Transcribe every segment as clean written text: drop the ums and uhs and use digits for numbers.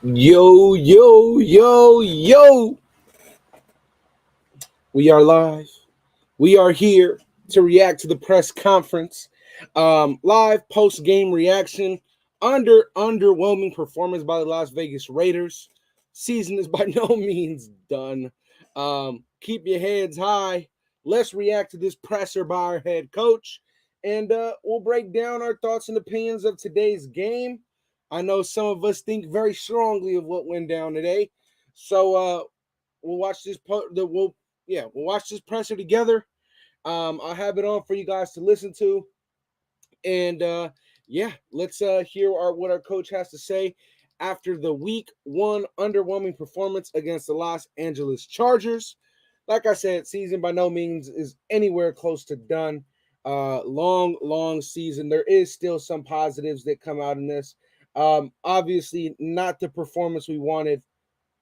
Yo, yo, yo, yo. We are live. We are here to react to the press conference. Live post game reaction. Underwhelming performance by the Las Vegas Raiders. Season is by no means done. Keep your heads high. Let's react to this presser by our head coach. And we'll break down our thoughts and opinions of today's game. I know some of us think very strongly of what went down today. So we'll watch this we'll watch this presser together. I'll have it on for you guys to listen to. And let's hear what our coach has to say after the week one underwhelming performance against the Los Angeles Chargers. Like I said, season by no means is anywhere close to done. Long season. There is still some positives that come out in this. Obviously, not the performance we wanted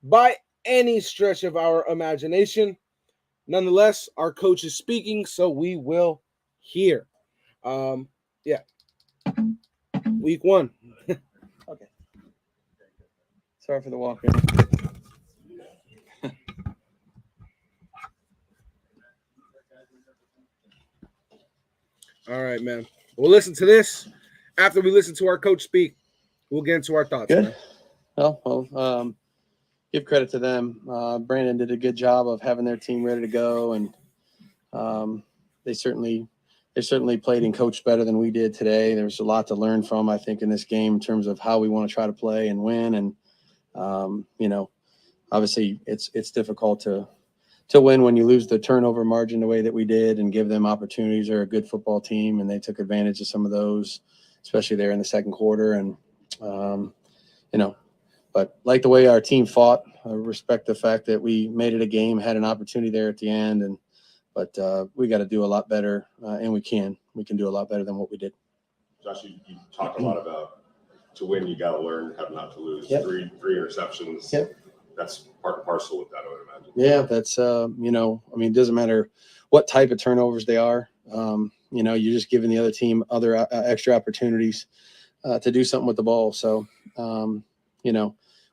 by any stretch of our imagination. Nonetheless, our coach is speaking, so we will hear. Um, yeah, week one. Okay. Sorry for the walk in. All right, man. We'll listen to this. After we listen to our coach speak, we'll get into our thoughts. Good. Man. Well, give credit to them. Brandon did a good job of having their team ready to go, and they certainly played and coached better than we did today. There's a lot to learn from, I think, in this game in terms of how we want to try to play and win. And obviously, it's difficult to win when you lose the turnover margin the way that we did and give them opportunities. They're a good football team, and they took advantage of some of those, especially there in the second quarter. And but like the way our team fought, I respect the fact that we made it a game, had an opportunity there at the end, but we got to do a lot better, and we can do a lot better than what we did. Josh, you talk a lot about to win, you got to learn how not to lose. Yep. Three interceptions. Yep. That's part and parcel with that, I would imagine. Yeah, that's it doesn't matter what type of turnovers they are. You're just giving the other team other extra opportunities to do something with the ball. So,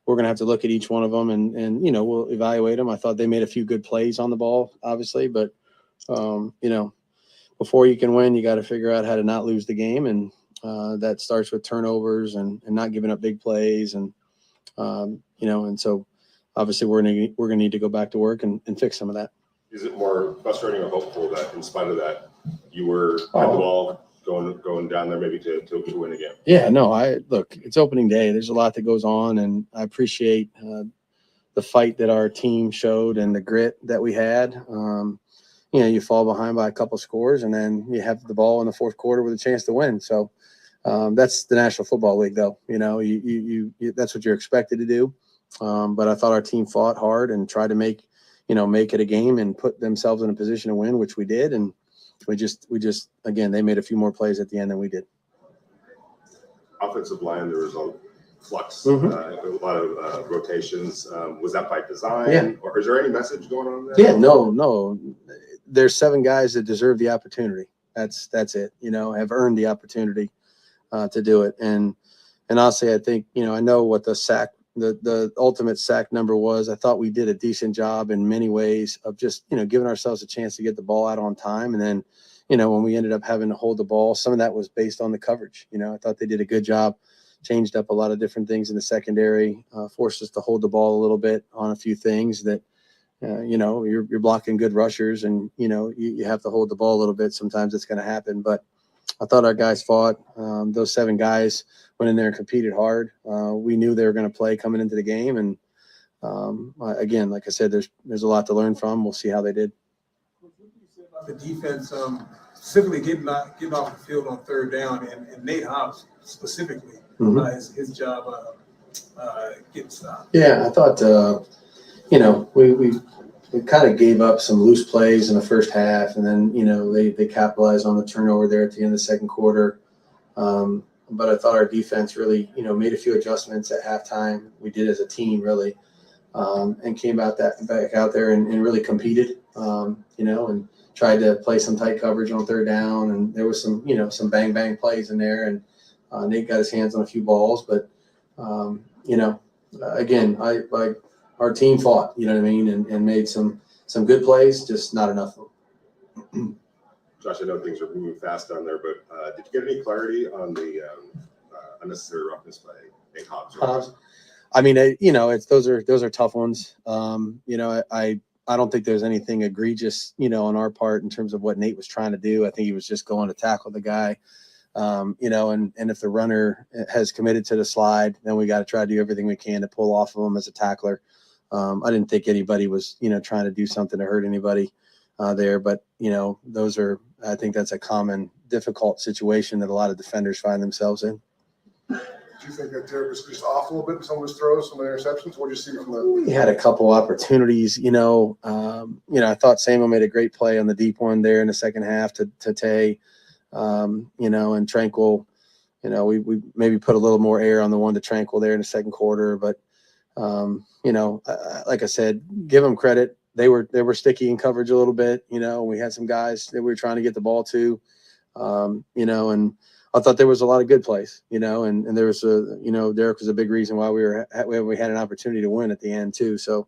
we're going to have to look at each one of them and we'll evaluate them. I thought they made a few good plays on the ball, obviously, but, before you can win, you got to figure out how to not lose the game. And that starts with turnovers and not giving up big plays. And, and so obviously we're going to need to go back to work and fix some of that. Is it more frustrating or hopeful that in spite of that, you had the ball going down there maybe to win a game? Yeah, no, look, it's opening day. There's a lot that goes on, and I appreciate the fight that our team showed and the grit that we had. You fall behind by a couple scores, and then you have the ball in the fourth quarter with a chance to win. So that's the National Football League, though. You that's what you're expected to do. But I thought our team fought hard and tried to make it a game and put themselves in a position to win, which we did. And we just again, they made a few more plays at the end than we did. Offensive line, there was a flux, Mm-hmm. A lot of rotations. Was that by design? Yeah. Or is there any message going on there? Yeah, no. There's 7 guys that deserve the opportunity. That's it. Have earned the opportunity to do it. And honestly, I think I know what the ultimate sack number was. I thought we did a decent job in many ways of just, giving ourselves a chance to get the ball out on time. And then, when we ended up having to hold the ball, some of that was based on the coverage. I thought they did a good job, changed up a lot of different things in the secondary, forced us to hold the ball a little bit on a few things that, you're blocking good rushers and, you have to hold the ball a little bit. Sometimes it's going to happen, but I thought our guys fought. Those 7 guys went in there and competed hard. We knew they were going to play coming into the game. And again, like I said, there's a lot to learn from. We'll see how they did. The defense, specifically getting off the field on third down, and Nate Hobbs specifically, Mm-hmm. his job getting stopped. Yeah, I thought, we kind of gave up some loose plays in the first half, and then, they capitalized on the turnover there at the end of the second quarter. But I thought our defense really, made a few adjustments at halftime. We did as a team, really, and came back out there and really competed, and tried to play some tight coverage on third down. And there was some bang plays in there. And Nate got his hands on a few balls, but You know, again, our team fought, you know what I mean, and made some good plays, just not enough of them. Josh, I know things are moving fast down there, but did you get any clarity on the unnecessary roughness by Nate Hobbs? I mean, those are tough ones. I don't think there's anything egregious, on our part in terms of what Nate was trying to do. I think he was just going to tackle the guy. And if the runner has committed to the slide, then we got to try to do everything we can to pull off of him as a tackler. I didn't think anybody was, trying to do something to hurt anybody there, but I think that's a common difficult situation that a lot of defenders find themselves in. Do you think that Derek was just off a little bit with some of his throws, some of the interceptions? What do you see from the? We had a couple opportunities, I thought Samuel made a great play on the deep one there in the second half to Tay, and Tranquil. We maybe put a little more air on the one to Tranquil there in the second quarter, but like I said, give them credit. They were sticky in coverage a little bit. We had some guys that we were trying to get the ball to, and I thought there was a lot of good plays, and there was Derek was a big reason why we had an opportunity to win at the end too. So,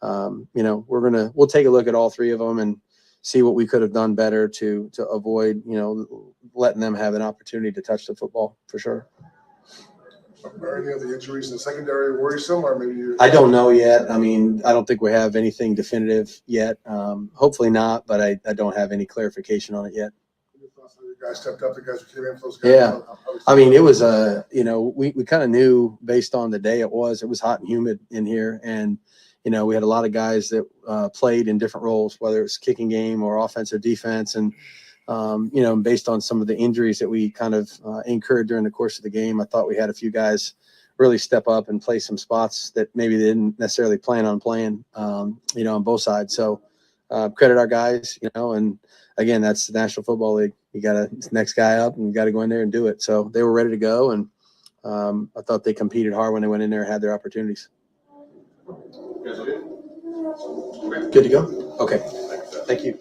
we'll take a look at all three of them and see what we could have done better to avoid, letting them have an opportunity to touch the football for sure. Are any of the injuries in the secondary worrisome, or maybe I don't know yet. I mean, I don't think we have anything definitive yet. Hopefully not, but I don't have any clarification on it yet. The guys stepped up, the guys who came in for those guys. Yeah. I mean, it was we kind of knew based on the day it was hot and humid in here. And, we had a lot of guys that played in different roles, whether it's kicking game or offensive defense. And, based on some of the injuries that we kind of incurred during the course of the game, I thought we had a few guys really step up and play some spots that maybe they didn't necessarily plan on playing, on both sides. So credit our guys, and again, that's the National Football League. You got to next guy up and you got to go in there and do it. So they were ready to go. And I thought they competed hard when they went in there and had their opportunities. Good to go? Okay. Thank you.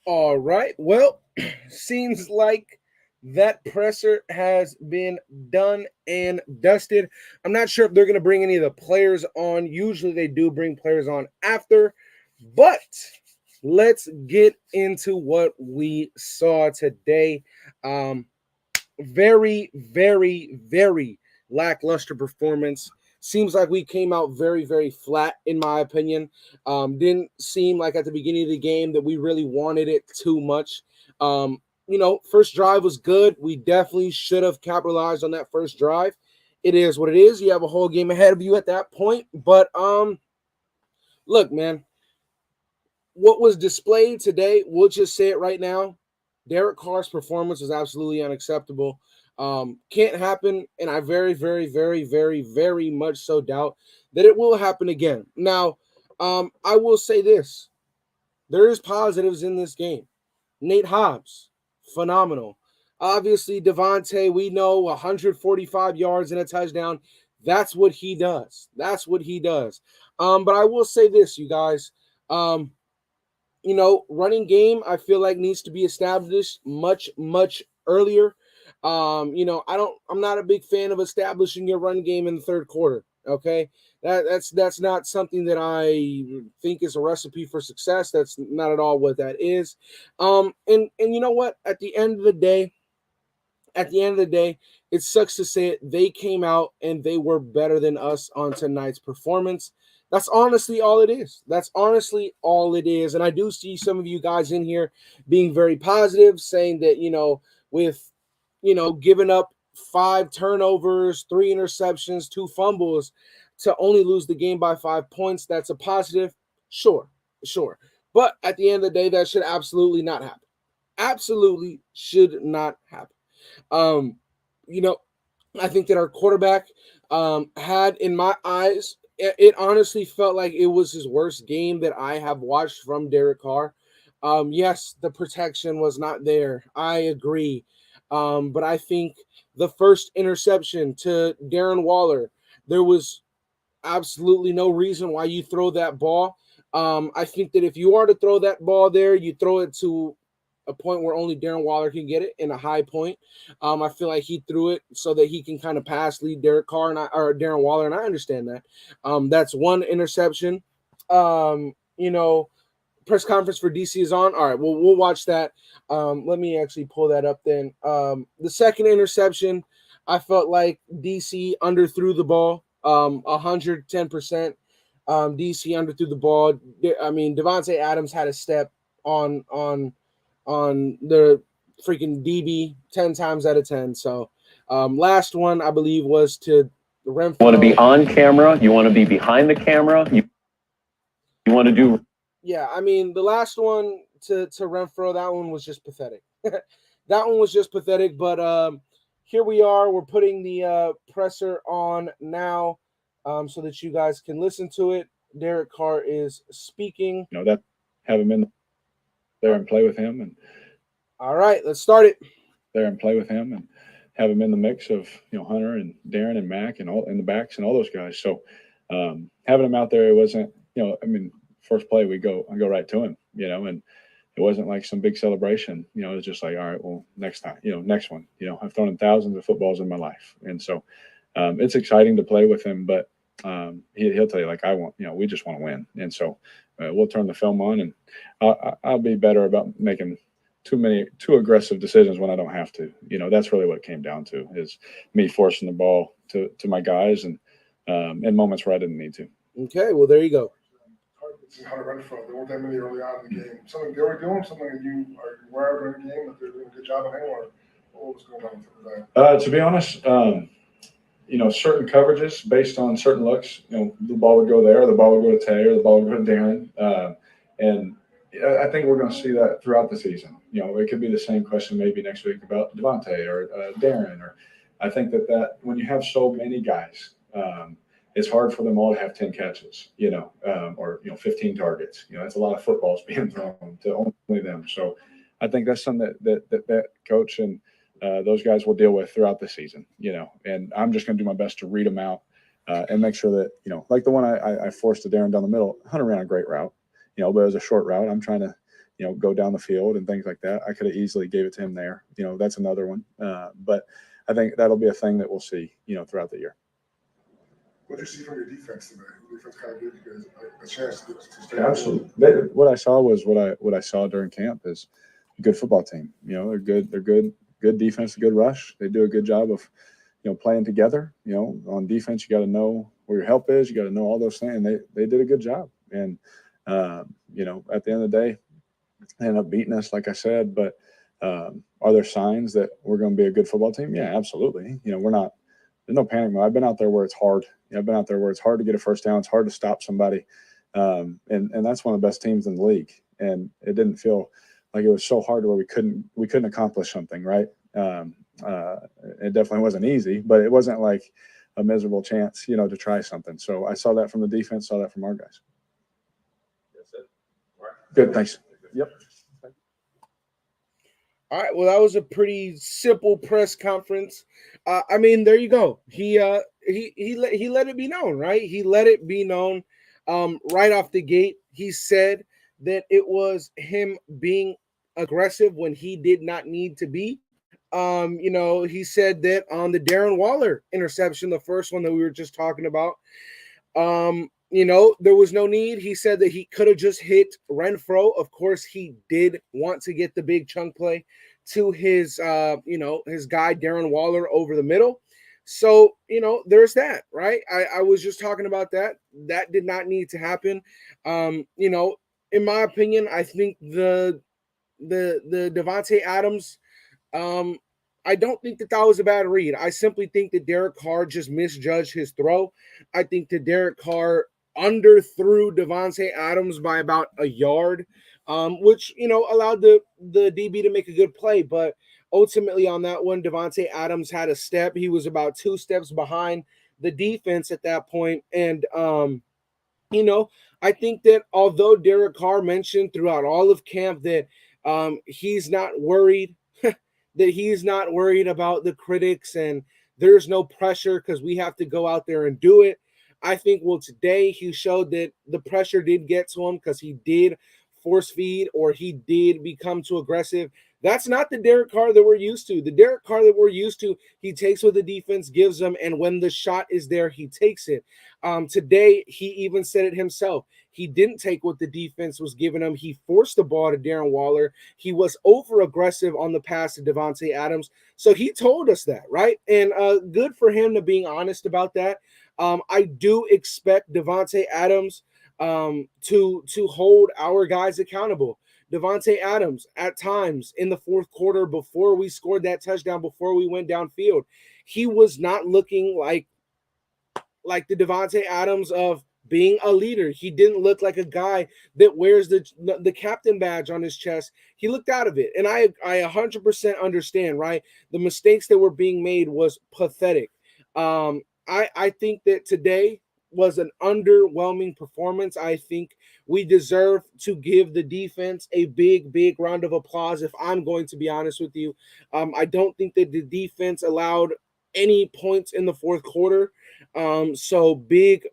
All right. Well, seems like that presser has been done and dusted. I'm not sure if they're going to bring any of the players on. Usually they do bring players on after, but let's get into what we saw today. Very, very, very lackluster performance. Seems like we came out very, very flat, in my opinion. Didn't seem like at the beginning of the game that we really wanted it too much. First drive was good. We definitely should have capitalized on that first drive. It is what it is. You have a whole game ahead of you at that point. But look, man, what was displayed today, we'll just say it right now, Derek Carr's performance was absolutely unacceptable. Can't happen, and I very, very, very, very, very much so doubt that it will happen again. Now, I will say this. There is positives in this game. Nate Hobbs, phenomenal. Obviously, Devontae, we know 145 yards and a touchdown. That's what he does. That's what he does. But I will say this, you guys. Running game, I feel like needs to be established much, much earlier. I'm not a big fan of establishing your run game in the third quarter. Okay. That's not something that I think is a recipe for success. That's not at all what that is. And you know what? At the end of the day, it sucks to say it. They came out and they were better than us on tonight's performance. That's honestly all it is. That's honestly all it is. And I do see some of you guys in here being very positive, saying that, with, giving up 5 turnovers, 3 interceptions, 2 fumbles to only lose the game by 5 points, that's a positive. Sure. But at the end of the day, that should absolutely not happen. Absolutely should not happen. I think that our quarterback had, in my eyes, it honestly felt like it was his worst game that I have watched from Derek Carr. Yes, the protection was not there. I agree. But I think the first interception to Darren Waller, there was absolutely no reason why you throw that ball. I think that if you are to throw that ball there, you throw it to a point where only Darren Waller can get it in a high point. I feel like he threw it so that he can kind of pass lead Derek Carr or Darren Waller, and I understand that. That's one interception. You know, press conference for DC is on. All right, we'll watch that. Let me actually pull that up then. The second interception, I felt like DC underthrew the ball 110%. DC underthrew the ball. I mean, Devontae Adams had a step on the freaking DB 10 times out of 10. So last one, I believe, was to Renfro. You want to be on camera. You want to be behind the camera. You want to do. Yeah, I mean, the last one to Renfro, that one was just pathetic. That one was just pathetic, but here we are. We're putting the presser on now so that you guys can listen to it. Derek Carr is speaking. You know, that have him in there and play with him, and all right, let's start it. There and play with him and have him in the mix of, you know, Hunter and Darren and Mac and all in the backs and all those guys. So having him out there, it wasn't, you know, I mean, first play I go right to him, you know, and it wasn't like some big celebration, you know. It was just like, all right, well, next time, you know, next one, you know. I've thrown in thousands of footballs in my life, and so it's exciting to play with him, but he'll tell you, like, we just want to win, and so we'll turn the film on, and I'll be better about making too aggressive decisions when I don't have to. You know, that's really what it came down to, is me forcing the ball to my guys, and in moments where I didn't need to. Okay, well, there you go. Hunter Renfro, there weren't that many early on in the game. Something they were doing, something that you are aware of in the game, that they're doing a good job of, or what was going on with that? To be honest, you know, certain coverages based on certain looks, you know, the ball would go there, the ball would go to Tay, or the ball would go to Darren. And I think we're going to see that throughout the season. You know, it could be the same question maybe next week about Devontae or Darren. Or I think that when you have so many guys, it's hard for them all to have 10 catches, you know, or, you know, 15 targets. You know, that's a lot of footballs being thrown to only them. So I think that's something that coach and those guys will deal with throughout the season, you know. And I'm just going to do my best to read them out and make sure that, you know, like the one I forced to Darren down the middle. Hunter ran a great route, you know, but it was a short route. I'm trying to, you know, go down the field and things like that. I could have easily gave it to him there. You know, that's another one. But I think that'll be a thing that we'll see, you know, throughout the year. What did you see from your defense today? The defense kind of gave you guys a chance to stay. Absolutely. What I saw was what I saw during camp is a good football team. You know, they're good defense, a good rush. They do a good job of, you know, playing together. You know, on defense, you got to know where your help is. You got to know all those things. And they did a good job. And you know, at the end of the day, they ended up beating us, like I said. But are there signs that we're going to be a good football team? Yeah, absolutely. You know, we're not. There's no panic mode. I've been out there where it's hard. You know, I've been out there where it's hard to get a first down. It's hard to stop somebody. And that's one of the best teams in the league. And it didn't feel like it was so hard where we couldn't accomplish something, right? It definitely wasn't easy, but it wasn't like a miserable chance, you know, to try something. So I saw that from the defense, saw that from our guys. That's it. All right. Good, thanks. Yep. All right, well, that was a pretty simple press conference. I mean, there you go. He let it be known, right? He let it be known right off the gate. He said that it was him being aggressive when he did not need to be. You know, he said that on the Darren Waller interception, the first one that we were just talking about, you know, there was no need. He said that he could have just hit Renfro. Of course, he did want to get the big chunk play to his, you know, his guy, Darren Waller, over the middle. So, you know, there's that, right? I was just talking about that. That did not need to happen. You know, in my opinion, I think the Devontae Adams, I don't think that was a bad read. I simply think that Derek Carr just misjudged his throw. I think that Derek Carr underthrew Devontae Adams by about a yard, which, you know, allowed the DB to make a good play. But ultimately on that one, Devontae Adams had a step. He was about 2 steps behind the defense at that point. And, you know, I think that although Derek Carr mentioned throughout all of camp that he's not worried, that he's not worried about the critics and there's no pressure because we have to go out there and do it. I think, well, today he showed that the pressure did get to him because he did force feed or he did become too aggressive. That's not the Derek Carr that we're used to. The Derek Carr that we're used to, he takes what the defense gives him, and when the shot is there, he takes it. Today, he even said it himself. He didn't take what the defense was giving him. He forced the ball to Darren Waller. He was over aggressive on the pass to Devontae Adams. So he told us that, right? And good for him to being honest about that. I do expect Devontae Adams to hold our guys accountable. Devontae Adams, at times in the fourth quarter, before we scored that touchdown, before we went downfield, he was not looking like the Devontae Adams of being a leader. He didn't look like a guy that wears the captain badge on his chest. He looked out of it. And I 100% understand, right? The mistakes that were being made was pathetic. I think that today was an underwhelming performance. I think we deserve to give the defense a big round of applause, if I'm going to be honest with you. I don't think that the defense allowed any points in the fourth quarter. So big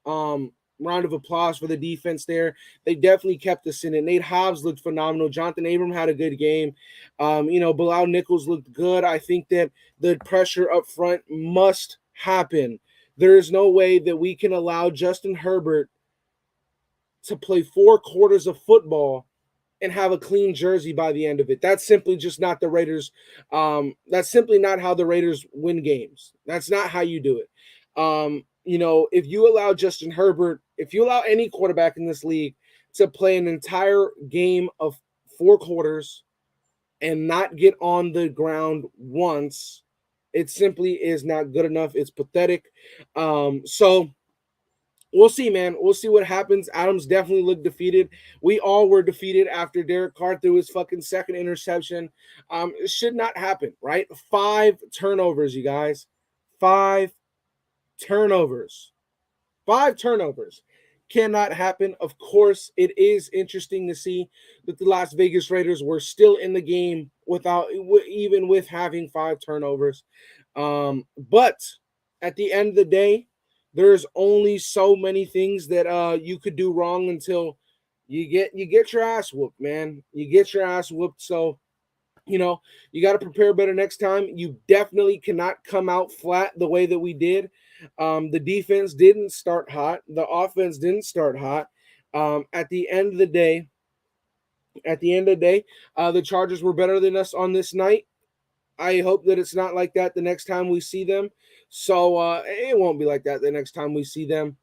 round of applause for the defense there. They definitely kept us in it. Nate Hobbs looked phenomenal. Jonathan Abram had a good game. Bilal Nichols looked good. I think that the pressure up front must happen. There is no way that we can allow Justin Herbert to play 4 quarters of football and have a clean jersey by the end of it. That's simply just not the Raiders. That's simply not how the Raiders win games. That's not how you do it. If you allow Justin Herbert, if you allow any quarterback in this league to play an entire game of 4 quarters and not get on the ground once, it simply is not good enough. It's pathetic. So we'll see, man. We'll see what happens. Adams definitely looked defeated. We all were defeated after Derek Carr threw his fucking second interception. It should not happen, right? 5 turnovers, you guys. 5 turnovers. 5 turnovers. Cannot happen. Of course, it is interesting to see that the Las Vegas Raiders were still in the game even with having 5 turnovers. But at the end of the day, there's only so many things that you could do wrong until you get your ass whooped, man. You get your ass whooped. So, you got to prepare better next time. You definitely cannot come out flat the way that we did. The defense didn't start hot. The offense didn't start hot. At the end of the day, the Chargers were better than us on this night. I hope that it's not like that the next time we see them. So it won't be like that the next time we see them.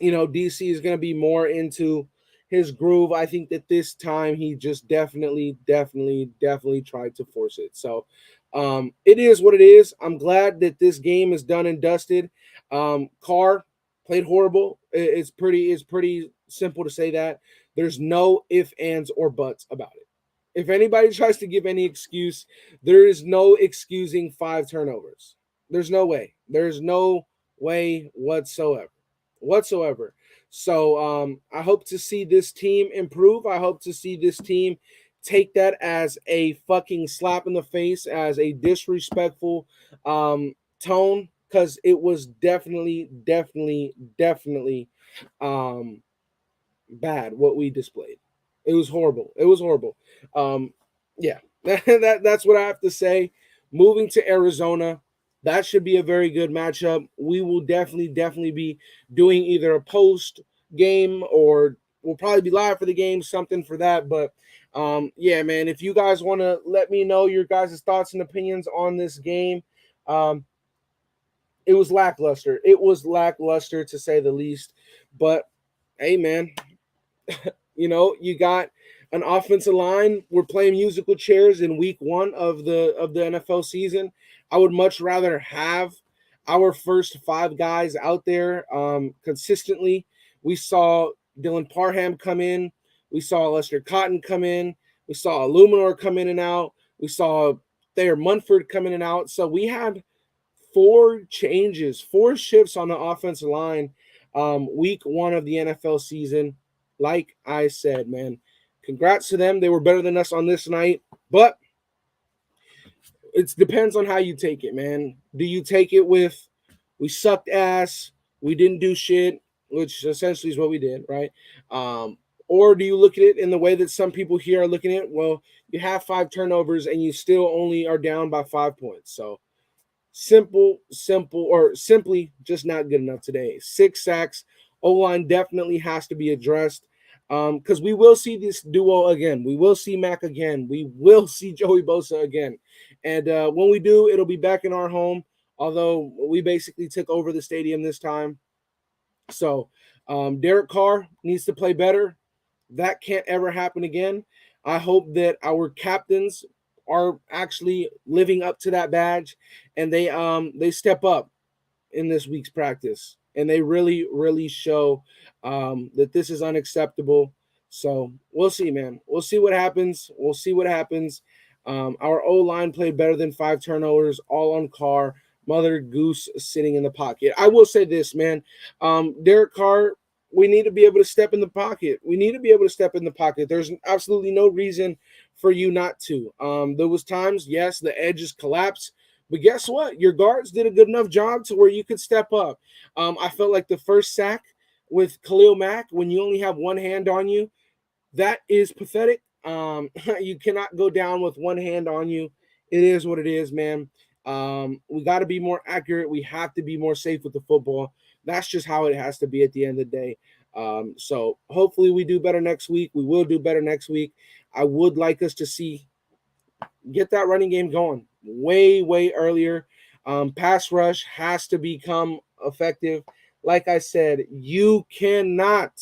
DC is going to be more into his groove. I think that this time he just definitely tried to force it. So it is what it is. I'm glad that this game is done and dusted. Carr played horrible. It's pretty simple to say that. There's no ifs, ands, or buts about it. If anybody tries to give any excuse, there is no excusing 5 turnovers. There's no way. There's no way whatsoever. So I hope to see this team improve. I hope to see this team take that as a fucking slap in the face, as a disrespectful tone, because it was definitely bad what we displayed. It was horrible. Yeah, that's what I have to say. Moving to Arizona, that should be a very good matchup. We will definitely be doing either a post game or we'll probably be live for the game, something for that. But yeah, man, if you guys want to let me know your guys' thoughts and opinions on this game, it was lackluster. It was lackluster to say the least. But hey, man, you got an offensive line. We're playing musical chairs in week 1 of the NFL season. I would much rather have our first 5 guys out there consistently. We saw Dylan Parham come in. We saw Lester Cotton come in. We saw Illuminor come in and out. We saw Thayer Munford come in and out. So we had 4 changes, 4 shifts on the offensive line week 1 of the NFL season. Like I said, man, congrats to them. They were better than us on this night, but it depends on how you take it, man. Do you take it with we sucked ass, we didn't do shit, which essentially is what we did, right? Or do you look at it in the way that some people here are looking at it? Well, you have 5 turnovers and you still only are down by 5 points. So simply just not good enough today. 6 sacks. O-line definitely has to be addressed because we will see this duo again. We will see Mac again. We will see Joey Bosa again. And when we do, it'll be back in our home, although we basically took over the stadium this time. So Derek Carr needs to play better. That can't ever happen again. I hope that our captains are actually living up to that badge and they step up in this week's practice and they really show that this is unacceptable. So we'll see, man. We'll see what happens. Our O-line played better than 5 turnovers, all on Carr. Mother Goose sitting in the pocket. I will say this, man. Derek Carr, we need to be able to step in the pocket. There's absolutely no reason for you not to. There was times, yes, the edges collapsed, but guess what? Your guards did a good enough job to where you could step up. I felt like the first sack with Khalil Mack, when you only have one hand on you, that is pathetic. You cannot go down with one hand on you. It is what it is, man. We got to be more accurate. We have to be more safe with the football. That's just how it has to be at the end of the day. So hopefully we do better next week. We will do better next week. I would like us to get that running game going way earlier. Pass rush has to become effective. Like I said, you cannot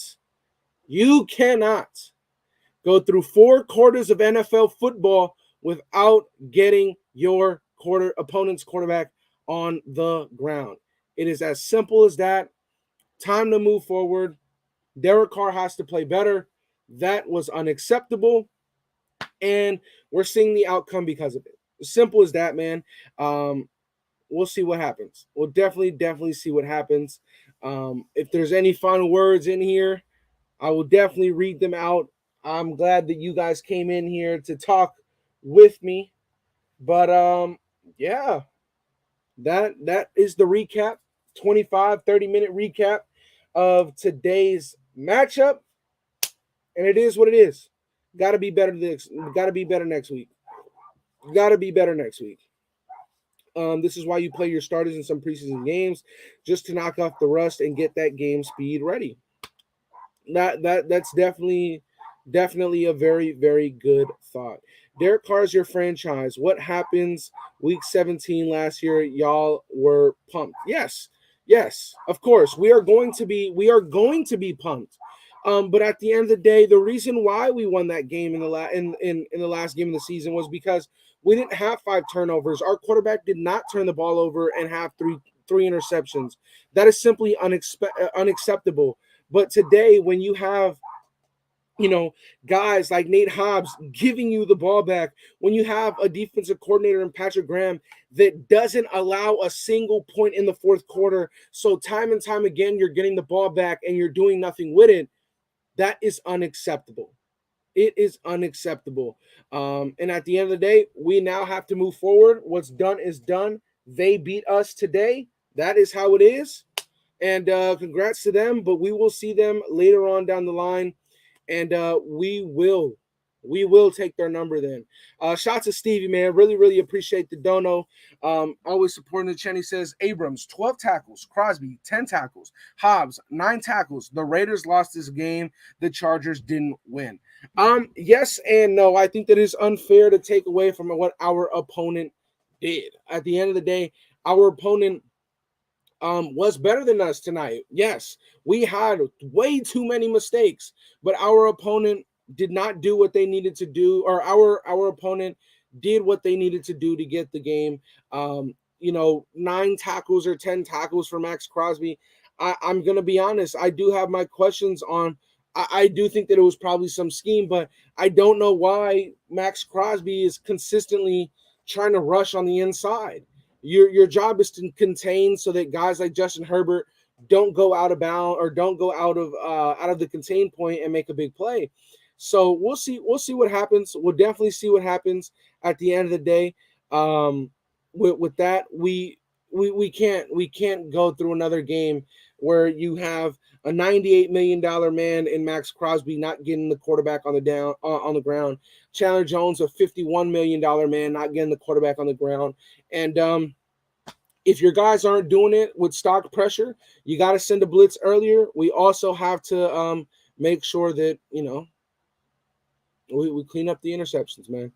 go through 4 quarters of NFL football without getting your opponent's quarterback on the ground. It is as simple as that. Time to move forward. Derek Carr has to play better. That was unacceptable, and we're seeing the outcome because of it. Simple as that, man. We'll see what happens. We'll definitely see what happens. If there's any final words in here, I will definitely read them out. I'm glad that you guys came in here to talk with me. But yeah, that is the recap, 25-30 minute recap of today's matchup. And it is what it is. Gotta be better next week. This is why you play your starters in some preseason games, just to knock off the rust and get that game speed ready. That's definitely a very good thought. Derek Carr is your franchise. What happens week 17 last year? Y'all were pumped. Yes, of course. We are going to be pumped. But at the end of the day, the reason why we won that game in the last game of the season was because we didn't have 5 turnovers. Our quarterback did not turn the ball over and have three interceptions. That is simply unacceptable. But today, when you have guys like Nate Hobbs giving you the ball back, when you have a defensive coordinator in Patrick Graham that doesn't allow a single point in the fourth quarter, so time and time again you're getting the ball back and you're doing nothing with it, that is unacceptable. It is unacceptable. And at the end of the day, we now have to move forward. What's done is done. They beat us today. That is how it is. And congrats to them, but we will see them later on down the line, and we will take their number then. Shout to Stevie, man. Really appreciate the dono. Always supporting the channel. He says, Abrams, 12 tackles. Crosby, 10 tackles. Hobbs, 9 tackles. The Raiders lost this game. The Chargers didn't win. Yes and no. I think that is unfair to take away from what our opponent did. At the end of the day, our opponent was better than us tonight. Yes, we had way too many mistakes, but our opponent did not do what they needed to do, or our opponent did what they needed to do to get the game. 9 tackles or 10 tackles for Max Crosby. I'm going to be honest. I do have my questions on. I do think that it was probably some scheme, but I don't know why Max Crosby is consistently trying to rush on the inside. Your job is to contain so that guys like Justin Herbert don't go out of bounds or don't go out of the contain point and make a big play. So we'll see what happens. We'll definitely see what happens at the end of the day. With that, we can't go through another game where you have a $98 million man in Max Crosby not getting the quarterback on the ground. Chandler Jones, a $51 million man, not getting the quarterback on the ground. And if your guys aren't doing it with stock pressure, you got to send a blitz earlier. We also have to make sure that, we clean up the interceptions, man.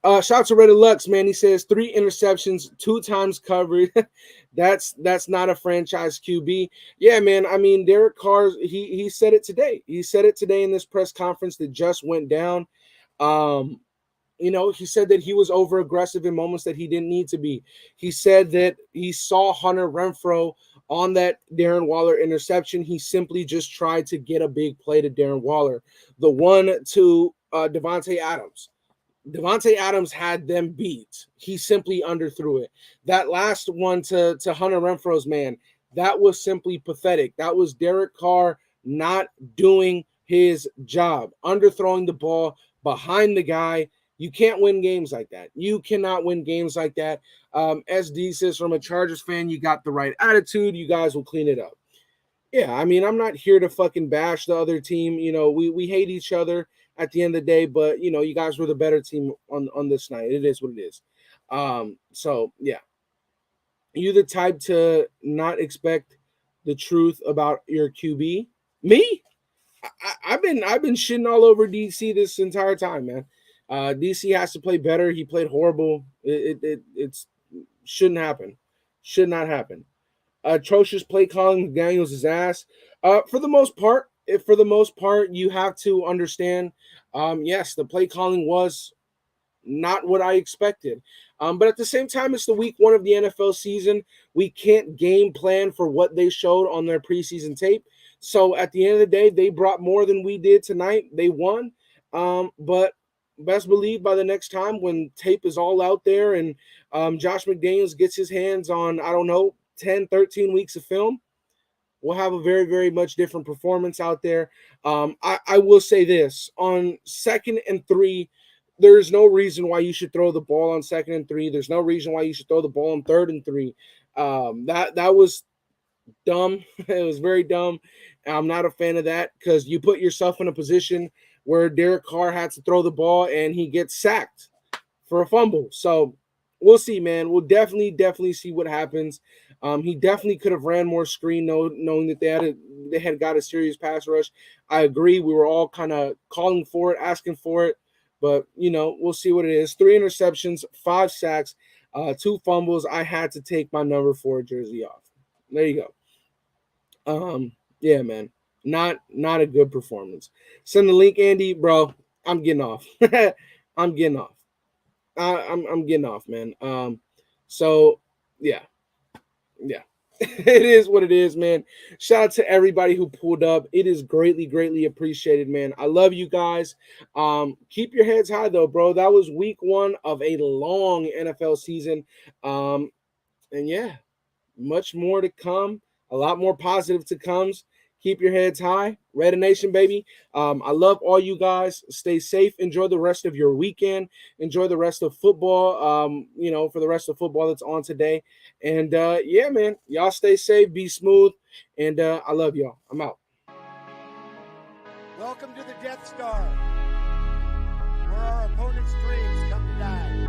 Shout out to Red Lux, man. He says 3 interceptions, 2 times covered. that's not a franchise QB. Yeah, man. I mean, Derek Carr, he said it today. He said it today in this press conference that just went down. He said that he was over aggressive in moments that he didn't need to be. He said that he saw Hunter Renfrow on that Darren Waller interception. He simply just tried to get a big play to Darren Waller. The one to Devontae Adams. Devontae Adams had them beat. He simply underthrew it. That last one to Hunter Renfrow's man, that was simply pathetic. That was Derek Carr not doing his job, underthrowing the ball behind the guy. You can't win games like that. You cannot win games like that. SD says, from a Chargers fan, you got the right attitude. You guys will clean it up. Yeah, I mean, I'm not here to fucking bash the other team. We hate each other at the end of the day, but you guys were the better team on this night. It is what it is. So yeah, you the type to not expect the truth about your QB? Me? I've been shitting all over DC this entire time, man. DC has to play better. He played horrible. It's shouldn't happen. Should not happen. Atrocious play calling, Daniels' ass. For the most part, you have to understand. Yes, the play calling was not what I expected. But at the same time, it's the week 1 of the NFL season. We can't game plan for what they showed on their preseason tape. So at the end of the day, they brought more than we did tonight. They won. But best believe by the next time when tape is all out there and Josh McDaniels gets his hands on, 10, 13 weeks of film, we'll have a very, very much different performance out there. I will say this. On 2nd and 3, there's no reason why you should throw the ball on 2nd and 3. There's no reason why you should throw the ball on 3rd and 3. That was dumb. It was very dumb. I'm not a fan of that because you put yourself in a position where Derek Carr had to throw the ball and he gets sacked for a fumble. So we'll see, man. We'll definitely see what happens. He definitely could have ran more screen, knowing that they had got a serious pass rush. I agree. We were all kind of calling for it, asking for it, but we'll see what it is. 3 interceptions, 5 sacks, 2 fumbles. I had to take my number 4 jersey off. There you go. Yeah, man. Not a good performance. Send the link, Andy, bro. I'm getting off. I'm getting off. I'm getting off, man. So yeah. It is what it is, man. Shout out to everybody who pulled up. It is greatly appreciated, man. I love you guys. Keep your heads high though, bro. That was week 1 of a long NFL season. And yeah, much more to come. A lot more positive to come. Keep your heads high. Raider Nation, baby. I love all you guys. Stay safe. Enjoy the rest of your weekend. Enjoy the rest of football, for the rest of football that's on today. And, yeah, man, y'all stay safe. Be smooth. And I love y'all. I'm out. Welcome to the Death Star, where our opponent's dreams come to die.